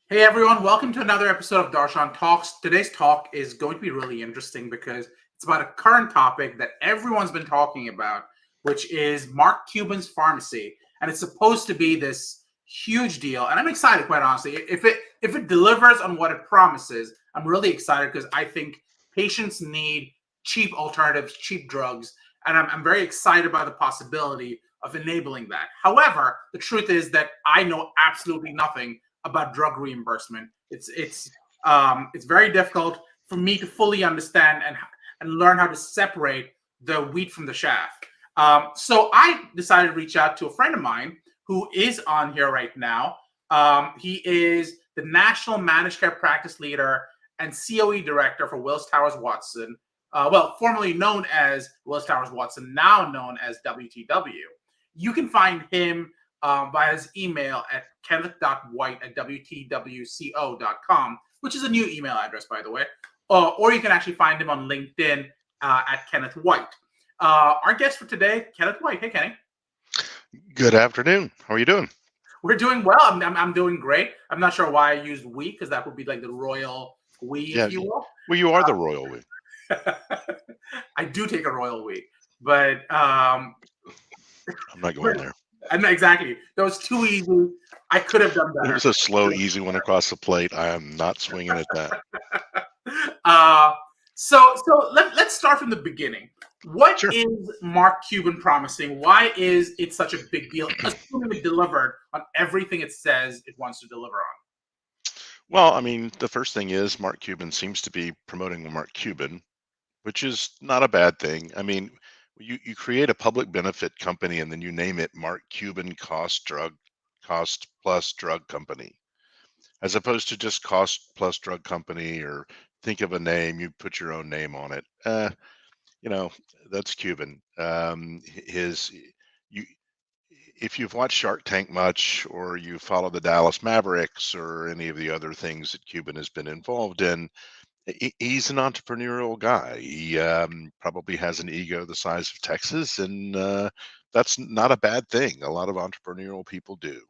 Hey everyone, welcome to another episode of Darshan Talks. Today's talk is going to be really interesting because it's about a current topic that everyone's been talking about, which is Mark Cuban's pharmacy. And it's supposed to be this huge deal. And I'm excited, quite honestly. If it delivers on what it promises, I'm really excited because I think patients need cheap alternatives, cheap drugs. And I'm very excited about the possibility of enabling that. However, the truth is that I know absolutely nothing about drug reimbursement. It's very difficult for me to fully understand and learn how to separate the wheat from the chaff. So I decided to reach out to a friend of mine who is on here right now. He is the National Managed Care Practice Leader and COE Director for Willis Towers Watson. Formerly known as Willis Towers Watson, now known as WTW. You can find him via his email at kenneth.white@wtwco.com, which is a new email address, by the way. Or you can actually find him on LinkedIn at Kenneth White. Our guest for today, Kenneth White. Hey, Kenny. Good afternoon. How are you doing? We're doing well. I'm doing great. I'm not sure why I used we, because that would be like the royal we, if you will. Well, you are the royal we. I do take a royal we, but I'm not going there. Exactly. That was too easy. I could have done better. It was a slow, easy one across the plate. I am not swinging at that. Let's start from the beginning. What Sure. is Mark Cuban promising? Why is it such a big deal, assuming it delivered on everything it says it wants to deliver on? Well, I mean, the first thing is Mark Cuban seems to be promoting Mark Cuban, which is not a bad thing. I mean, you create a public benefit company and then you name it Mark Cuban Cost Plus Drug Company, as opposed to just Cost Plus Drug Company, or think of a name, you put your own name on it. That's Cuban. His you If you've watched Shark Tank much, or you follow the Dallas Mavericks or any of the other things that Cuban has been involved in, he's an entrepreneurial guy. He probably has an ego the size of Texas, and that's not a bad thing. A lot of entrepreneurial people do.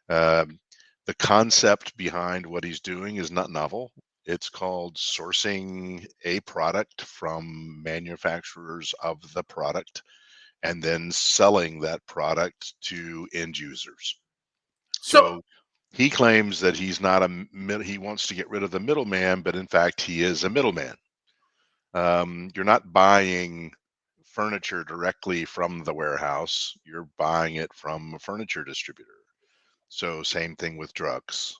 Um, the concept behind what he's doing is not novel. It's called sourcing a product from manufacturers of the product and then selling that product to end users. So, So he claims that he wants to get rid of the middleman, but in fact, he is a middleman. You're not buying furniture directly from the warehouse, you're buying it from a furniture distributor. So, same thing with drugs.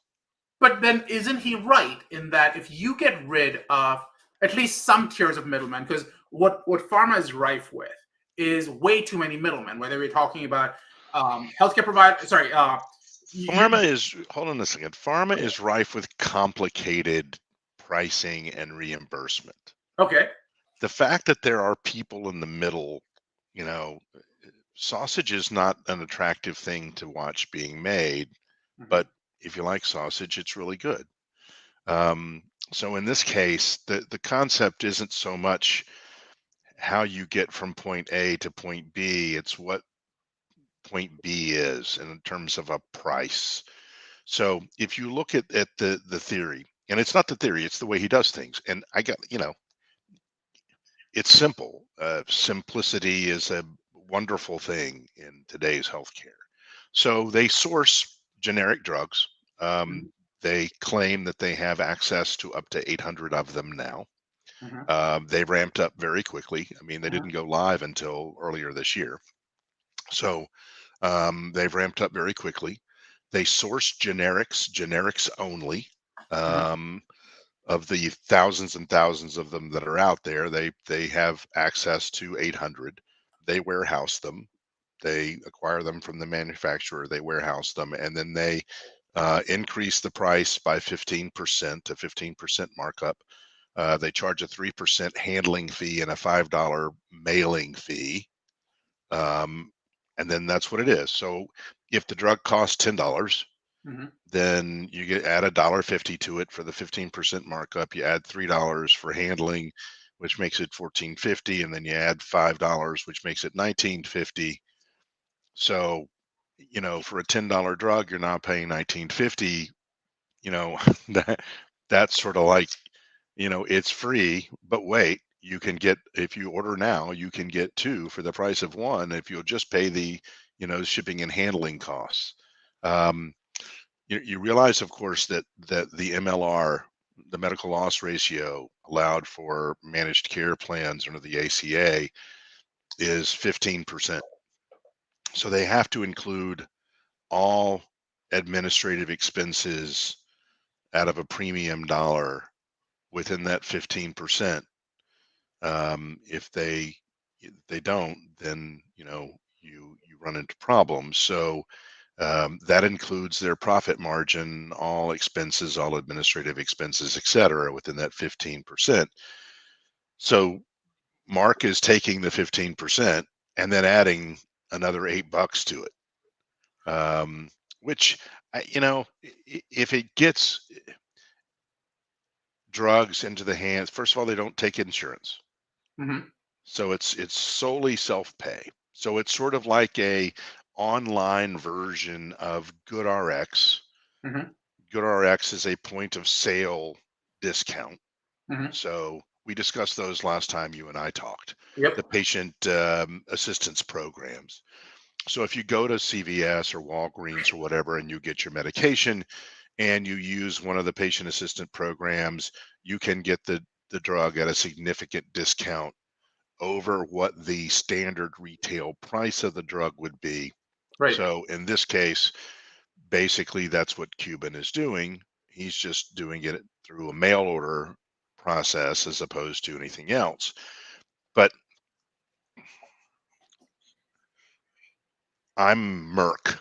but then isn't he right in that if you get rid of at least some tiers of middlemen, because what pharma is rife with is way too many middlemen, whether we're talking about healthcare provider, sorry, Hold on a second. Pharma is rife with complicated pricing and reimbursement. okay. The fact that there are people in the middle, you know, sausage is not an attractive thing to watch being made, but if you like sausage, it's really good. So in this case, the concept isn't so much how you get from point A to point B, it's what point B is in terms of a price. So if you look at the theory, and it's not the theory, it's the way he does things. And it's simple. Simplicity is a wonderful thing in today's healthcare. So they source generic drugs. Mhm. They claim that they have access to up to 800 of them now. Mhm. They ramped up very quickly. I mean, they Mhm. didn't go live until earlier this year. So they've ramped up very quickly. They source generics only. Mhm. Um, of the thousands and thousands of them that are out there, they have access to 800. They warehouse them. They acquire them from the manufacturer. They warehouse them, and then they increase the price by 15%, a 15% markup. They charge a 3% handling fee and a $5 mailing fee. Um, and then that's what it is. So if the drug costs $10, Mhm. then you add $1.50 to it for the 15% markup. You add $3 for handling, which makes it $14.50, and then you add $5, which makes it $19.50. So, for a $10 drug, you're now paying $19.50. you know, that that's sort of like, it's free, but wait, you can get, if you order now, you can get two for the price of one if you'll just pay the, shipping and handling costs. Um, you realize, of course, that the MLR, the medical loss ratio allowed for managed care plans under the ACA is 15%. So they have to include all administrative expenses out of a premium dollar within that 15%. If they don't, then you run into problems. So that includes their profit margin, all expenses, all administrative expenses, et cetera, within that 15%. So Mark is taking the 15% and then adding another $8 to it, which, if it gets drugs into the hands, first of all, they don't take insurance. Hmm. So it's solely self-pay. So it's sort of like a online version of GoodRx. Hmm. GoodRx is a point of sale discount. Hmm. So we discussed those last time you and I talked, the Yep. patient assistance programs. So if you go to CVS or Walgreens or whatever and you get your medication and you use one of the patient assistant programs, you can get the drug at a significant discount over what the standard retail price of the drug would be. Right. So in this case, basically that's what Cuban is doing. He's just doing it through a mail order process as opposed to anything else. But I'm Merck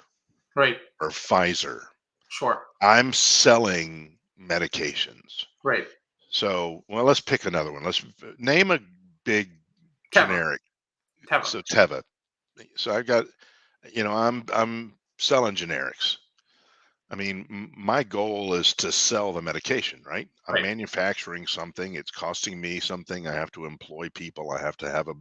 Right. or Pfizer. Sure. I'm selling medications. Right. So, well, let's pick another one. Let's name a big Teva. generic. Teva. So Teva. So I got, I'm selling generics. I mean, my goal is to sell the medication, right? I'm Right. manufacturing something. It's costing me something. I have to employ people. I have to have a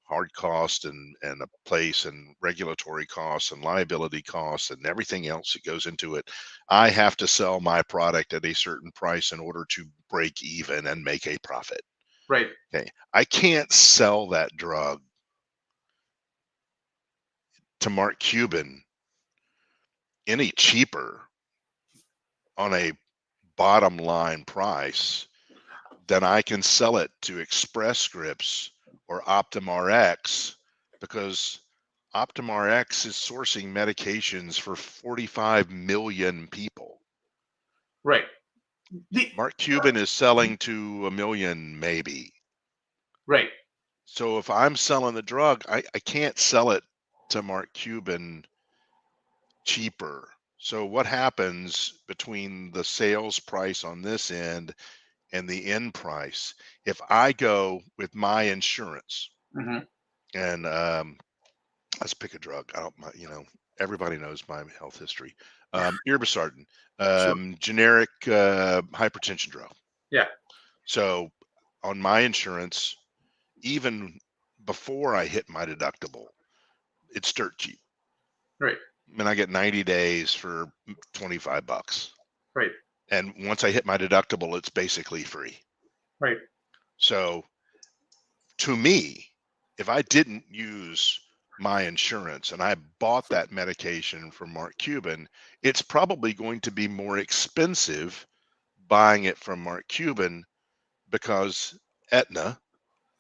hard cost and a place and regulatory costs and liability costs and everything else that goes into it. I have to sell my product at a certain price in order to break even and make a profit. Right. Okay. I can't sell that drug to Mark Cuban any cheaper on a bottom line price than I can sell it to Express Scripts or OptumRx, because OptumRx is sourcing medications for 45 million people. Right. The Mark Cuban is selling to a million, maybe. right. So if I'm selling the drug, I can't sell it to Mark Cuban cheaper. So what happens between the sales price on this end and the end price? If I go with my insurance Hmm. and let's pick a drug. I don't, everybody knows my health history. Irbesartan, Sure. generic hypertension drug. Yeah. So on my insurance, even before I hit my deductible, it's dirt cheap. Right. I mean, I get 90 days for $25. Right. And once I hit my deductible, it's basically free. Right. So to me, if I didn't use my insurance and I bought that medication from Mark Cuban, it's probably going to be more expensive buying it from Mark Cuban because Aetna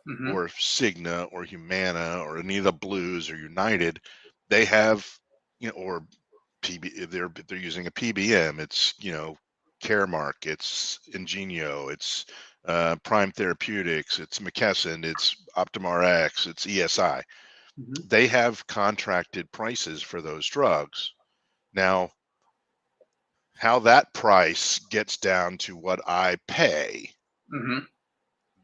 Hmm. or Cigna or Humana or any of the Blues or United, they have, or they're using a PBM. It's, Caremark, it's Ingenio, it's Prime Therapeutics, it's McKesson, it's OptumRx, it's ESI. Hmm. They have contracted prices for those drugs. Now, how that price gets down to what I pay, Hmm.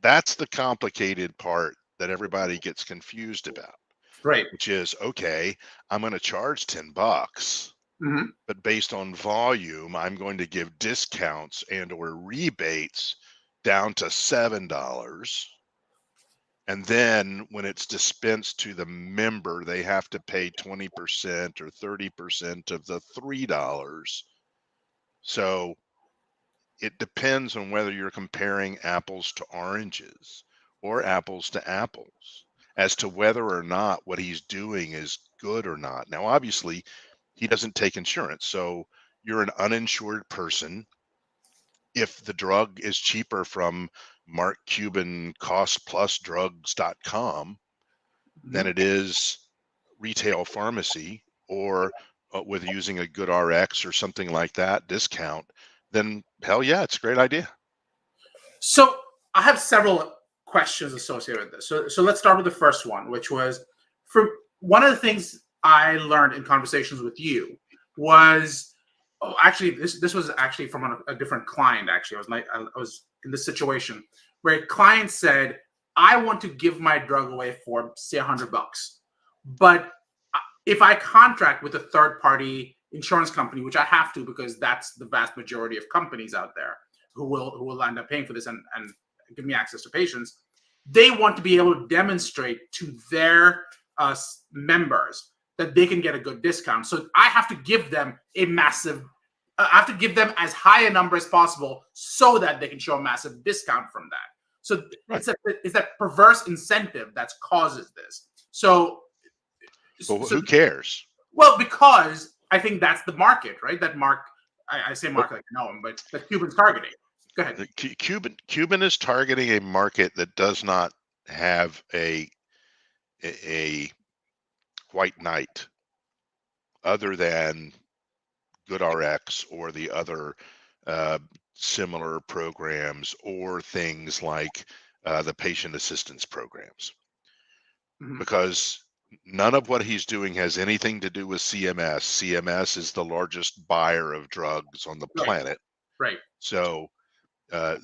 that's the complicated part that everybody gets confused about, Right. which is, okay, I'm going to charge $10, Hmm. but based on volume, I'm going to give discounts and or rebates down to $7. And then when it's dispensed to the member, they have to pay 20% or 30% of the $3. So it depends on whether you're comparing apples to oranges or apples to apples as to whether or not what he's doing is good or not. Now, obviously, he doesn't take insurance. So you're an uninsured person. If the drug is cheaper from Mark Cuban costplusdrugs.com than Mhm. it is retail pharmacy or with using a GoodRx or something like that discount, then hell yeah, it's a great idea. So I have several questions associated with this. So let's start with the first one, which was from one of the things I learned in conversations with you was actually this was actually from a different client. Actually, I was in this situation where a client said, "I want to give my drug away for say $100, but if I contract with a third party insurance company, which I have to because that's the vast majority of companies out there who will end up paying for this and give me access to patients, they want to be able to demonstrate to their members that they can get a good discount. So I have to give them I have to give them as high a number as possible so that they can show a massive discount from that. So Right. it's that perverse incentive that causes this. So But so who cares? well, because I think that's the market, right? That Mark, I say But Mark like I know him, but that Cuban's targeting. Go ahead. Cuban is targeting a market that does not have a white knight other than GoodRx or the other uh, similar programs or things like the patient assistance programs, Mhm. because none of what he's doing has anything to do with CMS. CMS is the largest buyer of drugs on the Right, planet. right, So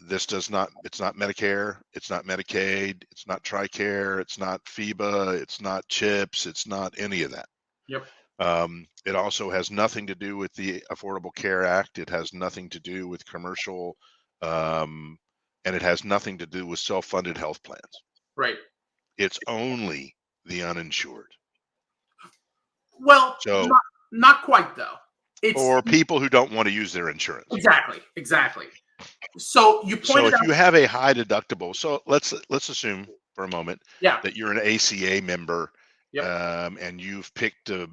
this does not, it's not Medicare, it's not Medicaid, it's not TRICARE, it's not FIBA, it's not CHIPS, it's not any of that. yep, It also has nothing to do with the Affordable Care Act. It has nothing to do with commercial, um, and it has nothing to do with self-funded health plans. right. It's only the uninsured. Well, So, not quite though. It's or people who don't want to use their insurance. exactly. So you So pointed if you out, have a high deductible, so let's assume for a moment yeah, that you're an ACA member, yep, and you've picked a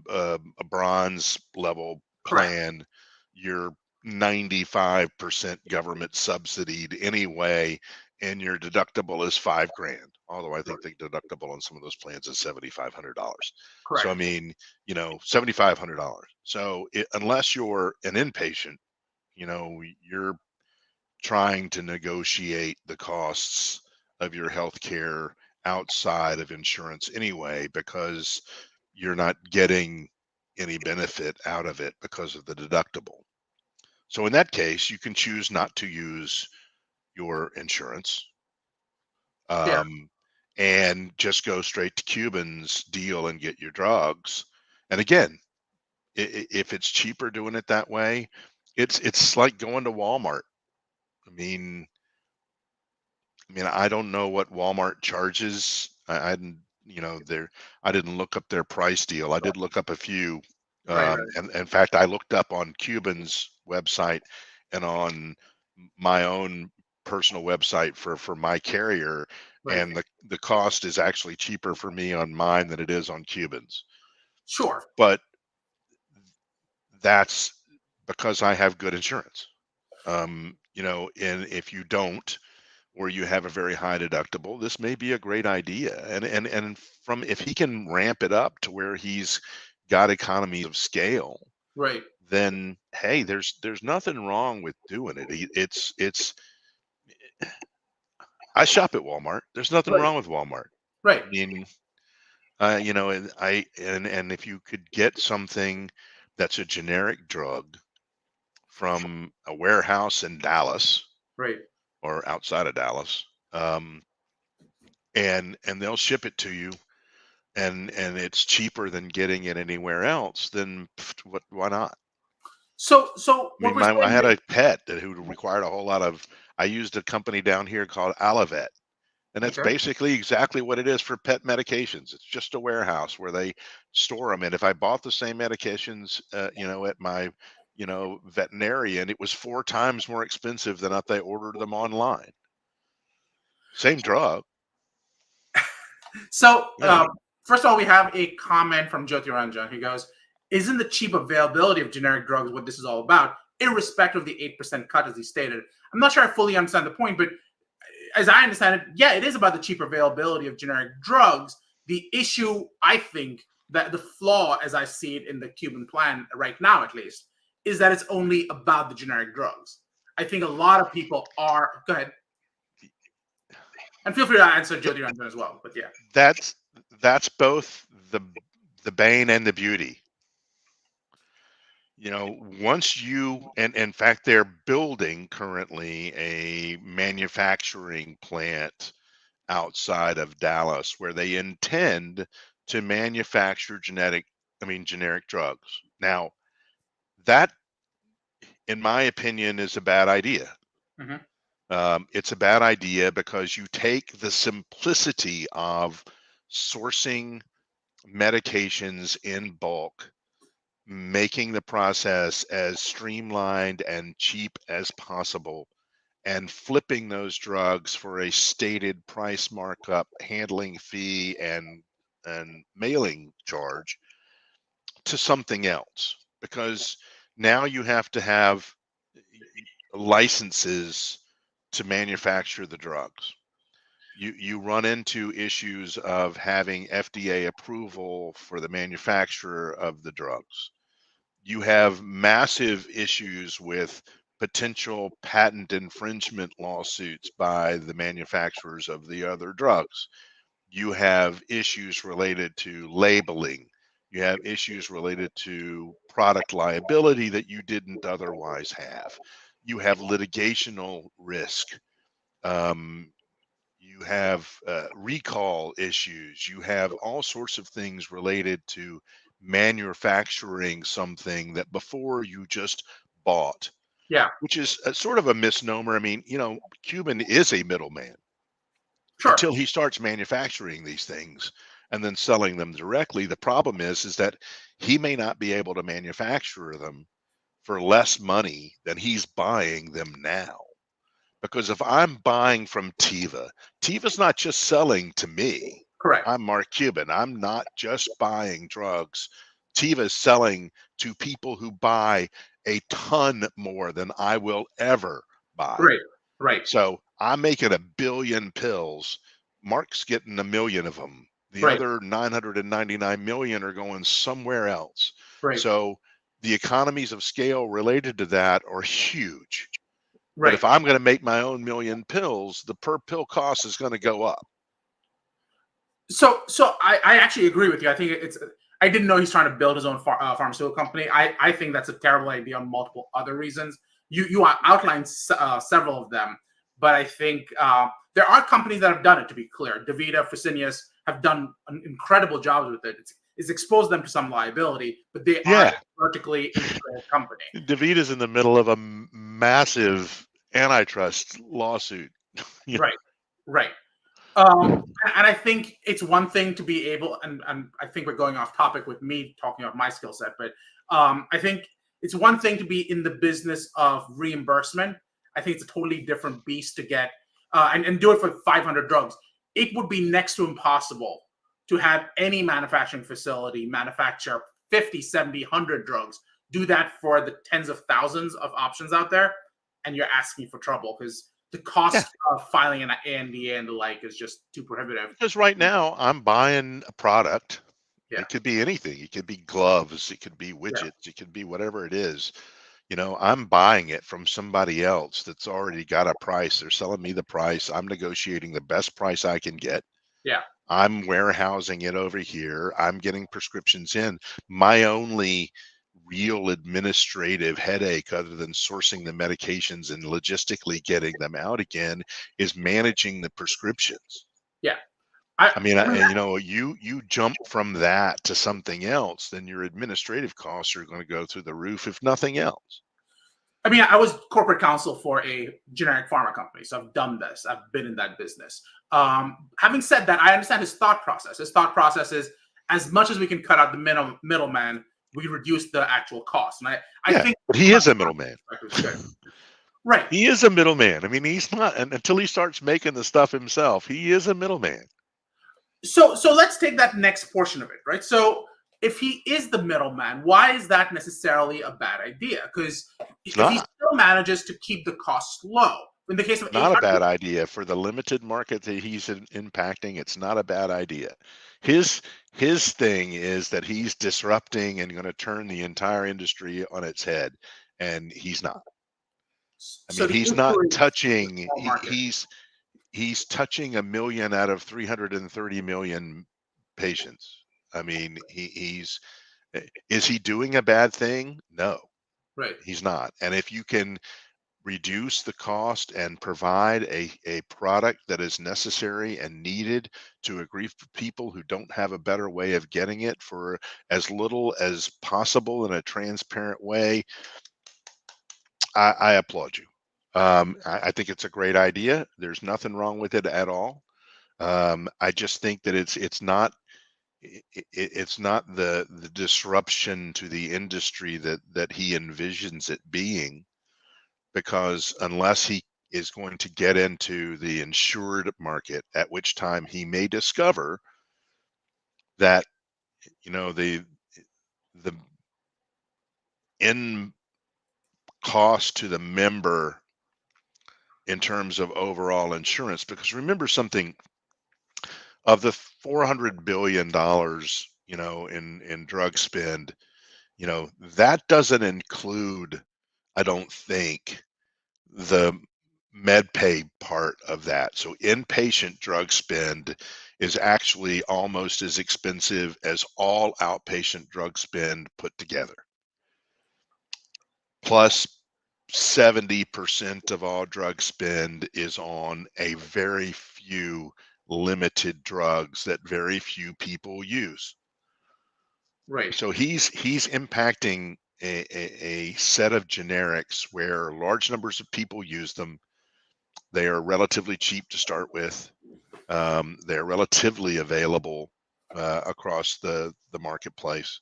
bronze level correct, plan. You're 95% government subsidied anyway, and your deductible is 5 grand. Although I think the deductible on some of those plans is $7,500. So I correct, mean, $7,500. So unless you're an inpatient, you're trying to negotiate the costs of your health care outside of insurance anyway, because you're not getting any benefit out of it because of the deductible. So in that case, you can choose not to use your insurance, yeah. um, and just go straight to Cuban's deal and get your drugs. And again, if it's cheaper doing it that way, it's like going to Walmart. I mean, I don't know what Walmart charges. I didn't, I didn't look up their price deal. I did look up a few, Right, right, and in fact, I looked up on Cuban's website and on my own personal website for my carrier, right. and the cost is actually cheaper for me on mine than it is on Cuban's. Sure. But that's because I have good insurance. And if you don't, or you have a very high deductible, this may be a great idea. And from if he can ramp it up to where he's got economies of scale, Right, then hey, there's nothing wrong with doing it. It's I shop at Walmart. There's nothing right, wrong with Walmart. right, I mean, and if you could get something that's a generic drug from a warehouse in Dallas right. or outside of Dallas, and they'll ship it to you, and it's cheaper than getting it anywhere else, then why not? So I what mean, we're I saying had here, a pet who required a whole lot of. I used a company down here called Alavet, and that's okay, basically exactly what it is for pet medications. It's just a warehouse where they store them. And if I bought the same medications, at my, veterinarian, it was 4 times more expensive than if they ordered them online. Same drug. So, You know, first of all, we have a comment from Jyoti Ranjan who goes, "Isn't the cheap availability of generic drugs what this is all about, irrespective of the 8% cut, as he stated?" I'm not sure I fully understand the point, but as I understand it, yeah, it is about the cheap availability of generic drugs. The issue, I think, that the flaw, as I see it in the Cuban plan right now, at least, is that it's only about the generic drugs. I think a lot of people are. Go ahead. And feel free to answer th- Jyoti Ranjan as well. But yeah. that's both the bane and the beauty. Once you, and in fact, they're building currently a manufacturing plant outside of Dallas where they intend to manufacture generic drugs. Now, that, in my opinion, is a bad idea. Mhm. It's a bad idea because you take the simplicity of sourcing medications in bulk, making the process as streamlined and cheap as possible, and flipping those drugs for a stated price markup, handling fee, and mailing charge to something else. Because now you have to have licenses to manufacture the drugs. You run into issues of having FDA approval for the manufacturer of the drugs. You have massive issues with potential patent infringement lawsuits by the manufacturers of the other drugs. You have issues related to labeling. You have issues related to product liability that you didn't otherwise have. You have litigational risk. Um, you have recall issues. You have all sorts of things related to manufacturing something that before you just bought, Yeah. which is a sort of a misnomer. I mean, Cuban is a middleman Sure. until he starts manufacturing these things and then selling them directly. The problem is that he may not be able to manufacture them for less money than he's buying them now. Because if I'm buying from Teva's not just selling to me. Correct. I'm Mark Cuban. I'm not just buying drugs. Teva's selling to people who buy a ton more than I will ever buy. Right. Right. So I'm making 1 billion pills. Mark's getting 1 million of them. The Right. other 999 million are going somewhere else. Right. So the economies of scale related to that are huge. But Right. if I'm going to make my own 1 million pills, the per pill cost is going to go up. So I actually agree with you. I think it's. I didn't know he's trying to build his own pharmaceutical company. I think that's a terrible idea on multiple other reasons. You outlined several of them, but I think there are companies that have done it. To be clear, DaVita, Fresenius have done an incredible job with it. It's exposed them to some liability, but they are a vertically integrated company. DaVita's in the middle of a massive antitrust lawsuit. Right. Right. And I think it's one thing to be able, and I think we're going off topic with me talking about my skill set, but I think it's one thing to be in the business of reimbursement. I think it's a totally different beast to get and do it for 500 drugs. It would be next to impossible to have any manufacturing facility manufacture 50, 70, 100 drugs, do that for the tens of thousands of options out there, and you're asking for trouble because the cost of filing an ANDA and the like is just too prohibitive. Because right now I'm buying a product. Yeah. It could be anything. It could be gloves. It could be widgets. It could be whatever it is. I'm buying it from somebody else that's already got a price. They're selling me the price. I'm negotiating the best price I can get. Yeah. I'm warehousing it over here. I'm getting prescriptions in. My only real administrative headache, other than sourcing the medications and logistically getting them out again, is managing the prescriptions. Yeah. I mean, you jump from that to something else, then your administrative costs are going to go through the roof, if nothing else. I mean, I was corporate counsel for a generic pharma company, so I've done this. I've been in that business. Having said that, I understand his thought process. His thought process is, as much as we can cut out the middleman, we reduce the actual cost. And I Yeah, think but he from is a a middleman. perspective, it's good. Right. He is a middleman. I mean, he's not until he starts making the stuff himself. He is a middleman. So let's take that next portion of it, right? So if he is the middleman, why is that necessarily a bad idea? Because It's if he not. still manages to keep the costs low, in the case of Not a 800, bad idea for the limited market that he's impacting. It's not a bad idea. His his thing is that he's disrupting and going to turn the entire industry on its head, and he's not. I so mean, the he's not issue is the touching. small market, He's touching a million out of 330 million patients. I mean, is he doing a bad thing? No, right? he's not. And if you can reduce the cost and provide a product that is necessary and needed to a group of people who don't have a better way of getting it for as little as possible in a transparent way, I applaud you. I think it's a great idea. There's nothing wrong with it at all. I just think that it's not the disruption to the industry that he envisions it being, because unless he is going to get into the insured market, at which time he may discover that the in cost to the member in terms of overall insurance. Because remember something, of the $400 billion in drug spend, that doesn't include, I don't think, the med pay part of that. So inpatient drug spend is actually almost as expensive as all outpatient drug spend put together. Plus 70% of all drug spend is on a very few limited drugs that very few people use. Right. So he's impacting a set of generics where large numbers of people use them. They are relatively cheap to start with. They're relatively available across the marketplace,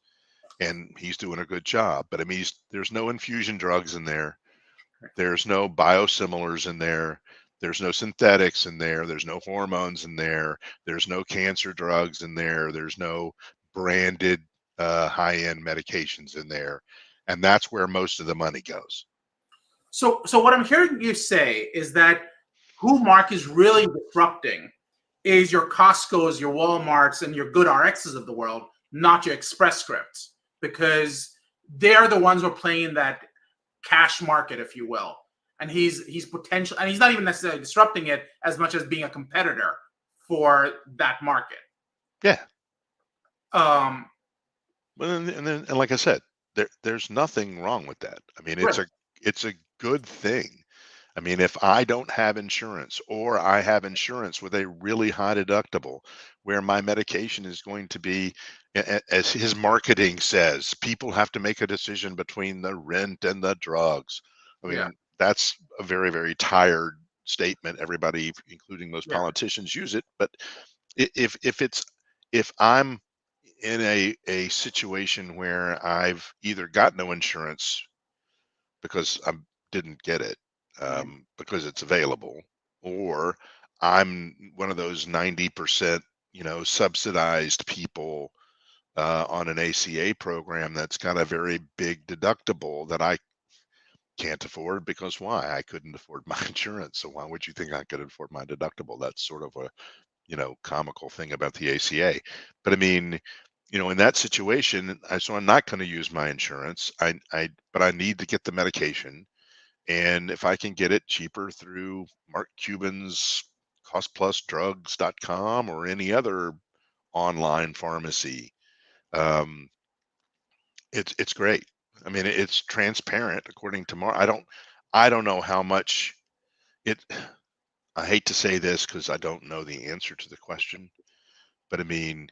and he's doing a good job. But I mean, there's no infusion drugs in there. There's no biosimilars in there. There's no synthetics in there. There's no hormones in there. There's no cancer drugs in there. There's no branded high-end medications in there. And that's where most of the money goes. So what I'm hearing you say is that who Mark is really disrupting is your Costco's, your Walmarts, and your GoodRx's of the world, not your Express Scripts, because they're the ones who are playing that cash market, if you will. And he's potential, and he's not even necessarily disrupting it as much as being a competitor for that market. Yeah. Um, Well, and like I said, there's nothing wrong with that. I mean, right. it's a good thing. I mean, if I don't have insurance, or I have insurance with a really high deductible where my medication is going to be, as his marketing says, people have to make a decision between the rent and the drugs. I Yeah. mean, that's a very, very tired statement. Everybody, including most Yeah. politicians, use it. But if I'm in a situation where I've either got no insurance because I didn't get it, Mhm. because it's available, or I'm one of those 90% subsidized people on an ACA program that's got a very big deductible that I can't afford, because why? I couldn't afford my insurance, so why would you think I could afford my deductible? That's sort of a comical thing about the ACA. But I mean, in that situation, so I'm not going to use my insurance. But I need to get the medication, and if I can get it cheaper through Mark Cuban's costplusdrugs.com or any other online pharmacy, um, it's great. I mean, it's transparent according to Mark. I don't know how much it. I hate to say this because I don't know the answer to the question. But I mean,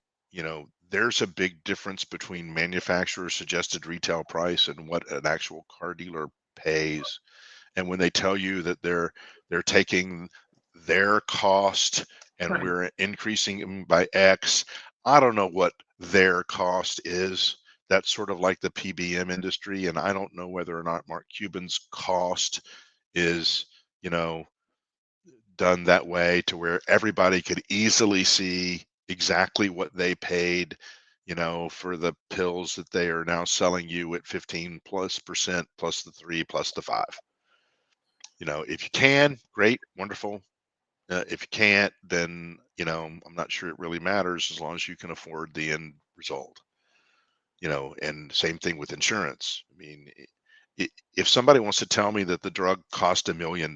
there's a big difference between manufacturer suggested retail price and what an actual car dealer pays. And when they tell you that they're taking their cost and Right. we're increasing them by X, I don't know what their cost is, That's sort of like the PBM industry, and I don't know whether or not Mark Cuban's cost is, you know, done that way to where everybody could easily see exactly what they paid, for the pills that they are now selling you at 15+% plus the 3 plus the 5. If you can, great, wonderful. If you can't, then, I'm not sure it really matters as long as you can afford the end result. And same thing with insurance. I mean, if somebody wants to tell me that the drug cost $1 million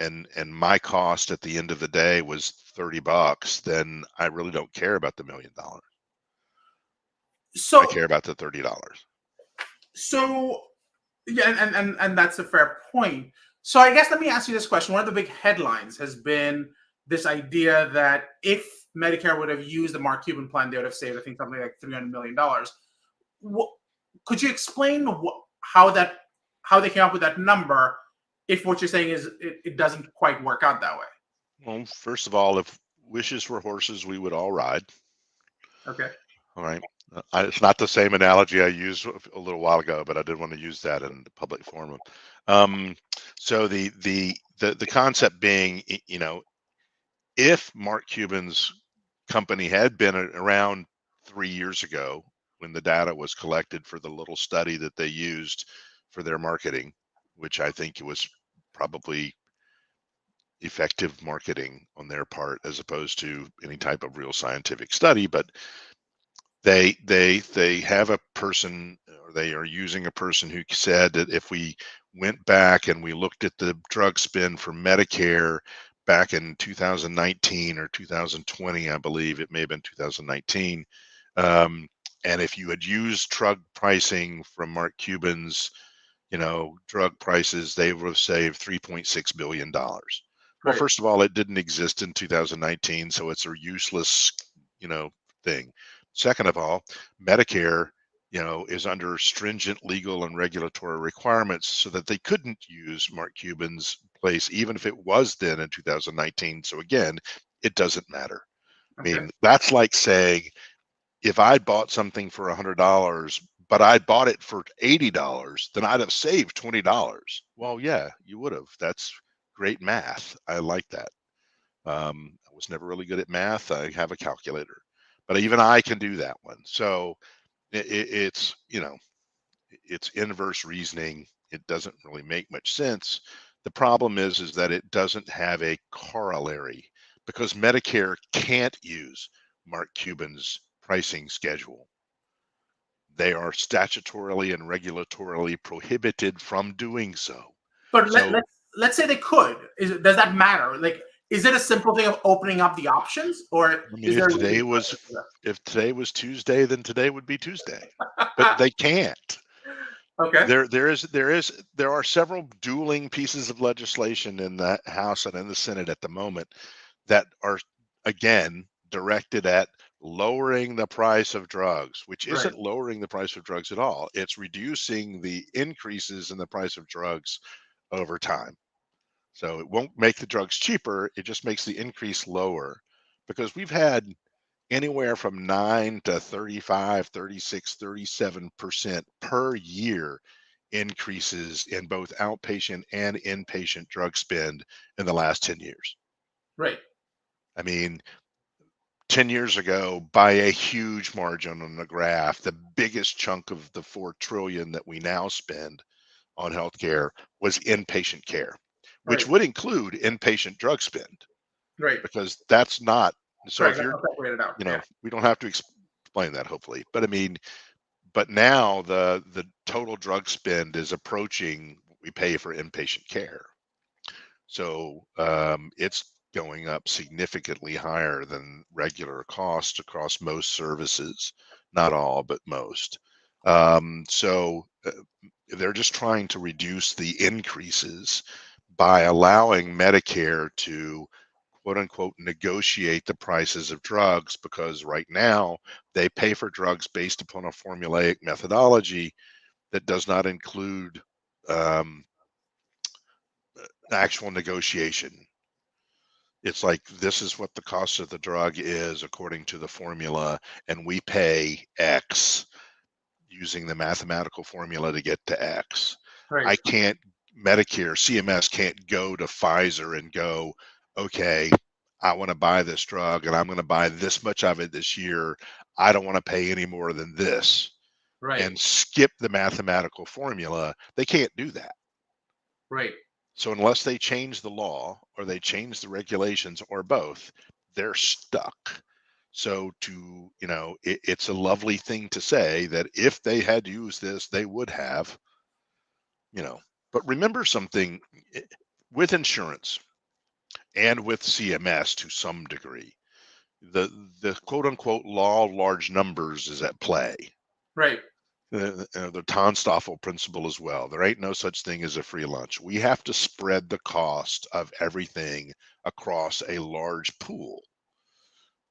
and my cost at the end of the day was $30, then I really don't care about the $1 million. I So care about the $30. so yeah, and that's a fair point. So I guess let me ask you this question. One of the big headlines has been this idea that if Medicare would have used the Mark Cuban plan, they would have saved, I think, something like $300 million. What, could you explain how they came up with that number? If what you're saying is it doesn't quite work out that way. Well, first of all, if wishes were horses, we would all ride. Okay. All right. It's not the same analogy I used a little while ago, but I did want to use that in the public forum. So the concept being, if Mark Cuban's company had been around 3 years ago when the data was collected for the little study that they used for their marketing, which I think it was probably effective marketing on their part as opposed to any type of real scientific study, but they have a person, or they are using a person who said that if we went back and we looked at the drug spend for Medicare back in 2019 or 2020, I believe it may have been 2019, and if you had used drug pricing from Mark Cuban's drug prices, they would have saved $3.6 billion. Well, Right. first of all, it didn't exist in 2019, so it's a useless, thing. Second of all, Medicare, is under stringent legal and regulatory requirements so that they couldn't use Mark Cuban's place, even if it was then in 2019. So again, it doesn't matter. I Okay. mean, that's like saying if I bought something for $100, but I bought it for $80, then I'd have saved $20. Well, yeah, you would have. That's great math. I like that. I was never really good at math. I have a calculator, but even I can do that one. So it's it's inverse reasoning. It doesn't really make much sense. The problem is that it doesn't have a corollary because Medicare can't use Mark Cuban's pricing schedule. They are statutorily and regulatorily prohibited from doing so. But So let's say they could. Does that matter? Like, is it a simple thing of opening up the options, or I mean, is there a legal process for if today was Tuesday, then today would be Tuesday. But that? they can't. Okay. There are several dueling pieces of legislation in the House and in the Senate at the moment that are again directed at lowering the price of drugs, which Right. isn't lowering the price of drugs at all. It's reducing the increases in the price of drugs over time. So it won't make the drugs cheaper, it just makes the increase lower because we've had anywhere from 9 to 35, 36, 37% per year increases in both outpatient and inpatient drug spend in the last 10 years. Right. I mean, 10 years ago, by a huge margin on the graph, the biggest chunk of the 4 trillion that we now spend on healthcare was inpatient care, which Right. would include inpatient drug spend Right. because that's not so if Correct. That's you're not separated out. Yeah. we don't have to explain that hopefully, but I mean, but now the total drug spend is approaching what we pay for inpatient care. So it's going up significantly higher than regular cost across most services, not all, but most. So they're just trying to reduce the increases by allowing Medicare to quote unquote negotiate the prices of drugs because right now they pay for drugs based upon a formulaic methodology that does not include um, actual negotiation. It's like, this is what the cost of the drug is according to the formula, and we pay X using the mathematical formula to get to X. Right. I can't, Medicare, CMS can't go to Pfizer and go, okay, I want to buy this drug and I'm going to buy this much of it this year. I don't want to pay any more than this, Right. and skip the mathematical formula. They can't do that. Right. So unless they change the law or they change the regulations or both, they're stuck. So it's a lovely thing to say that if they had used this, they would have, but remember something, with insurance and with CMS to some degree, the quote unquote law of large numbers is at play. Right. The Tonstoffel principle as well. There ain't no such thing as a free lunch. We have to spread the cost of everything across a large pool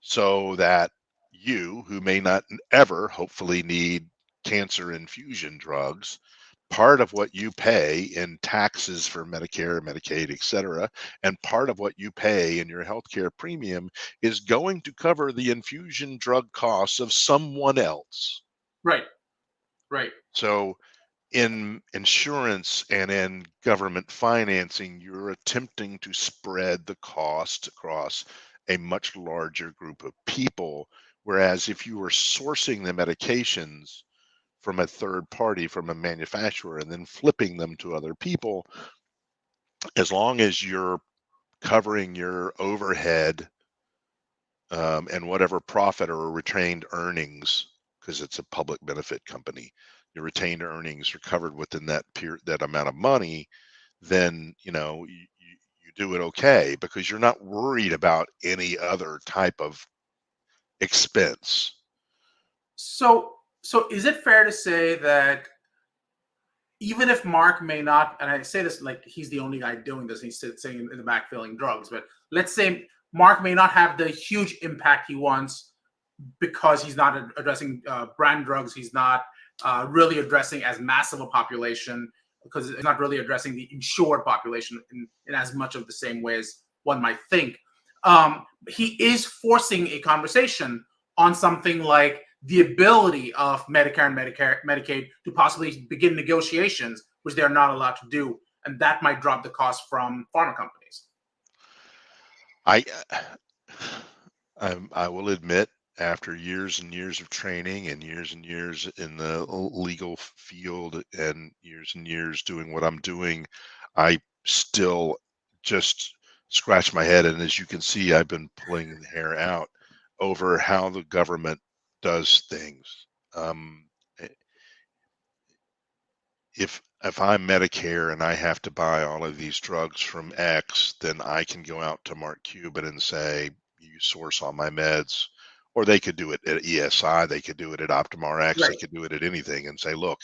so that you, who may not ever hopefully need cancer infusion drugs, part of what you pay in taxes for Medicare, Medicaid, et cetera, and part of what you pay in your healthcare premium is going to cover the infusion drug costs of someone else. Right. Right. So in insurance and in government financing, you're attempting to spread the cost across a much larger group of people. Whereas if you were sourcing the medications from a third party, from a manufacturer, and then flipping them to other people, as long as you're covering your overhead and whatever profit or retained earnings, because it's a public benefit company, your retained earnings are covered within that amount of money, then you do it okay, because you're not worried about any other type of expense. So is it fair to say that even if Mark may not, and I say this like he's the only guy doing this, he's sitting in the back filling drugs, but let's say Mark may not have the huge impact he wants because he's not addressing brand drugs, he's not really addressing as massive a population, because it's not really addressing the insured population in as much of the same way as one might think. He is forcing a conversation on something like the ability of Medicare and Medicaid to possibly begin negotiations, which they're not allowed to do, and that might drop the cost from pharma companies. I I will admit, after years and years of training and years in the legal field and years doing what I'm doing, I still just scratch my head. And as you can see, I've been pulling the hair out over how the government does things. Eh, if I'm Medicare and I have to buy all of these drugs from X, then I can go out to Mark Cuban and say, you source all my meds. Or they could do it at ESI, they could do it at OptumRx, they Right, could do it at anything and say, look,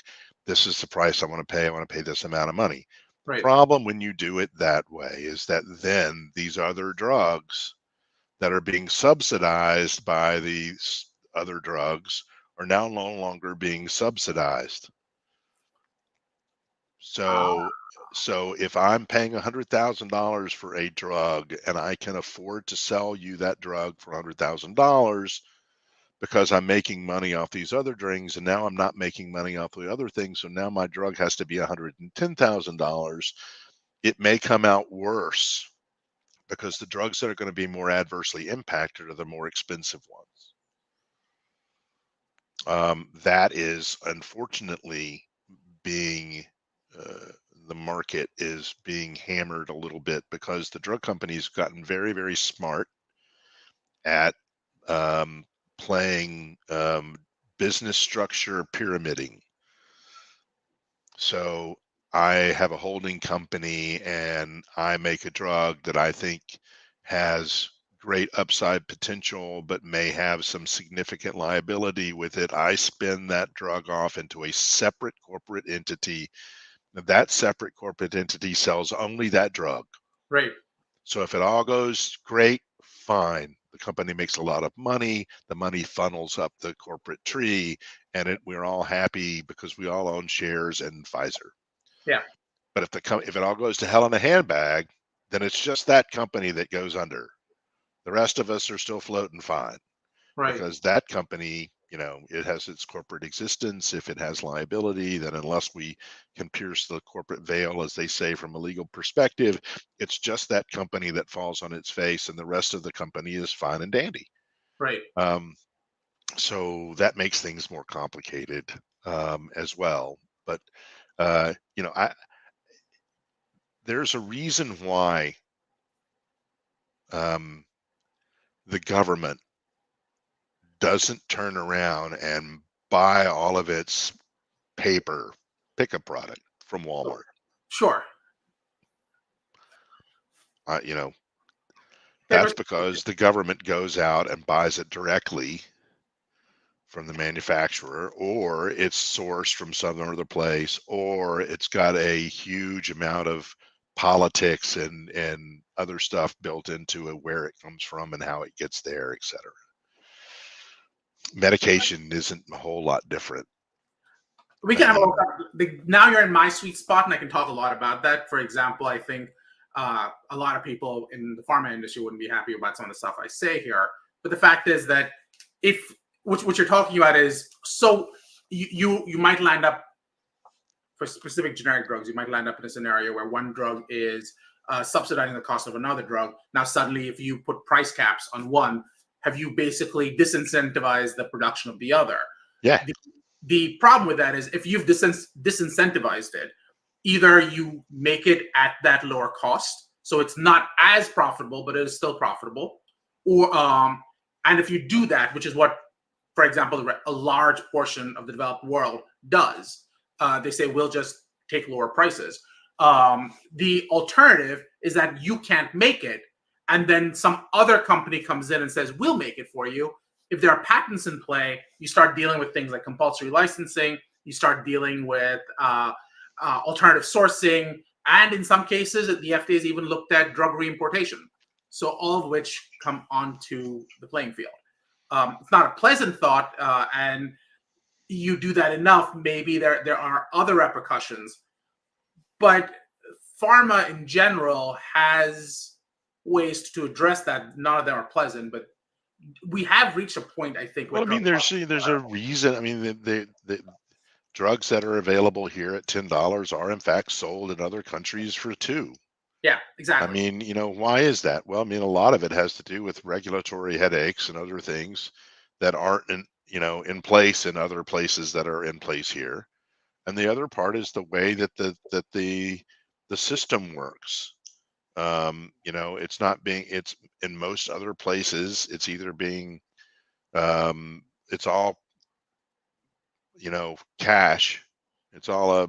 this is the price I want to pay. I want to pay this amount of money. The right. problem when you do it that way is that then these other drugs that are being subsidized by these other drugs are now no longer being subsidized. So so if I'm paying $100,000 for a drug and I can afford to sell you that drug for $100,000 because I'm making money off these other drinks, and now I'm not making money off the other things, so now my drug has to be $110,000, it may come out worse because the drugs that are going to be more adversely impacted are the more expensive ones. That is unfortunately being the market is being hammered a little bit because the drug companies gotten very, very smart at um, playing business structure pyramiding. So I have a holding company and I make a drug that I think has great upside potential, but may have some significant liability with it. I spin that drug off into a separate corporate entity. That separate corporate entity sells only that drug. Right. So if it all goes great, fine. The company makes a lot of money. The money funnels up the corporate tree, and we're all happy because we all own shares in Pfizer. Yeah. But if it all goes to hell in a handbag, then it's just that company that goes under. The rest of us are still floating fine Right. because that company, it has its corporate existence. If it has liability, then unless we can pierce the corporate veil, as they say, from a legal perspective, it's just that company that falls on its face, and the rest of the company is fine and dandy. Right. Um, so that makes things more complicated as well. But there's a reason why um, the government doesn't turn around and buy all of its paper pickup product from Walmart. Sure. Uh, you know, Paper. that's because the government goes out and buys it directly from the manufacturer, or it's sourced from some other place, or it's got a huge amount of politics and other stuff built into it, where it comes from and how it gets there, etc. Medication isn't a whole lot different. We I can have a mean, now you're in my sweet spot, and I can talk a lot about that. For example, I think a lot of people in the pharma industry wouldn't be happy about some of the stuff I say here. But the fact is that if what you're talking about is so you might land up for specific generic drugs, you might land up in a scenario where one drug is subsidizing the cost of another drug. Now, suddenly, if you put price caps on one, have you basically disincentivized the production of the other? yeah, The problem with that is if you've disincentivized it, either you make it at that lower cost, so it's not as profitable, but it is still profitable, or and if you do that, which is what, for example, a large portion of the developed world does, they say we'll just take lower prices. The alternative is that you can't make it, and then some other company comes in and says we'll make it for you. If there are patents in play, you start dealing with things like compulsory licensing. You start dealing with alternative sourcing, and in some cases, the FDA has even looked at drug reimportation. So all of which come onto the playing field. It's not a pleasant thought, and you do that enough, maybe there are other repercussions. But pharma in general has ways to address that. None of them are pleasant, but we have reached a point, I think, well, with I mean, drug there's a reason. I mean, the drugs that are available here at $10 are in fact sold in other countries for 2. Yeah, I exactly. mean, why is that? Well, I mean, a lot of it has to do with regulatory headaches and other things that aren't in place in other places that are in place here. And the other part is the way that the system works. It's not being it's in most other places, it's either being it's all, cash. It's all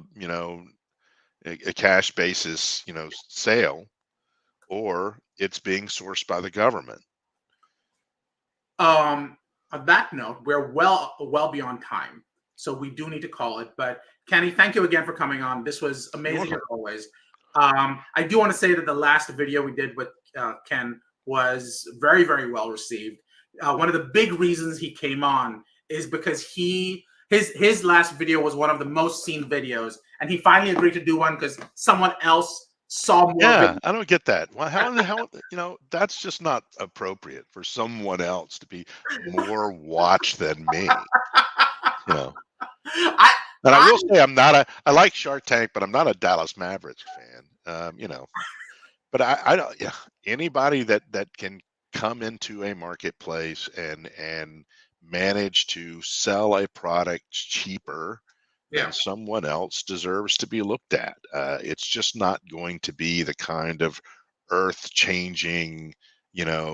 a cash basis, sale, or it's being sourced by the government. On that note, we're well beyond time, so we do need to call it. But Kenny, thank you again for coming on. This was You're amazing welcome. as always. I do want to say that the last video we did with Ken was very, very well received. One of the big reasons he came on is because his last video was one of the most seen videos, and he finally agreed to do one because someone else saw more Yeah, videos. I don't get that. Well, how in the hell, that's just not appropriate for someone else to be more watched than me, you know. I, And I I will say I like Shark Tank, but I'm not a Dallas Mavericks fan. But I don't, yeah, anybody that can come into a marketplace and manage to sell a product cheaper yeah, than someone else deserves to be looked at. It's just not going to be the kind of earth changing,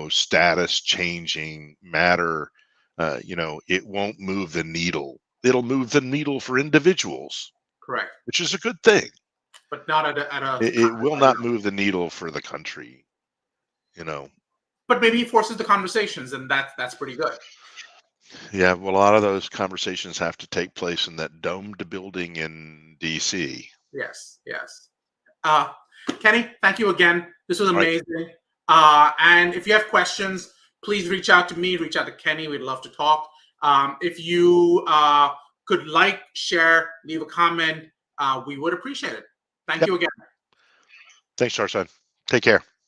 status changing matter. It won't move the needle. It'll move the needle for individuals, correct, which is a good thing. but not at a. It will not move the needle for the country, you know. But maybe he forces the conversations, and that's pretty good. Yeah, well, a lot of those conversations have to take place in that domed building in DC. Yes, yes. Uh, Kenny, thank you again. This was All right. amazing. And if you have questions, please reach out to me, reach out to Kenny. We'd love to talk. If you could like, share, leave a comment, we would appreciate it. Thank Yep. you again. Thanks, Darshan. Take care.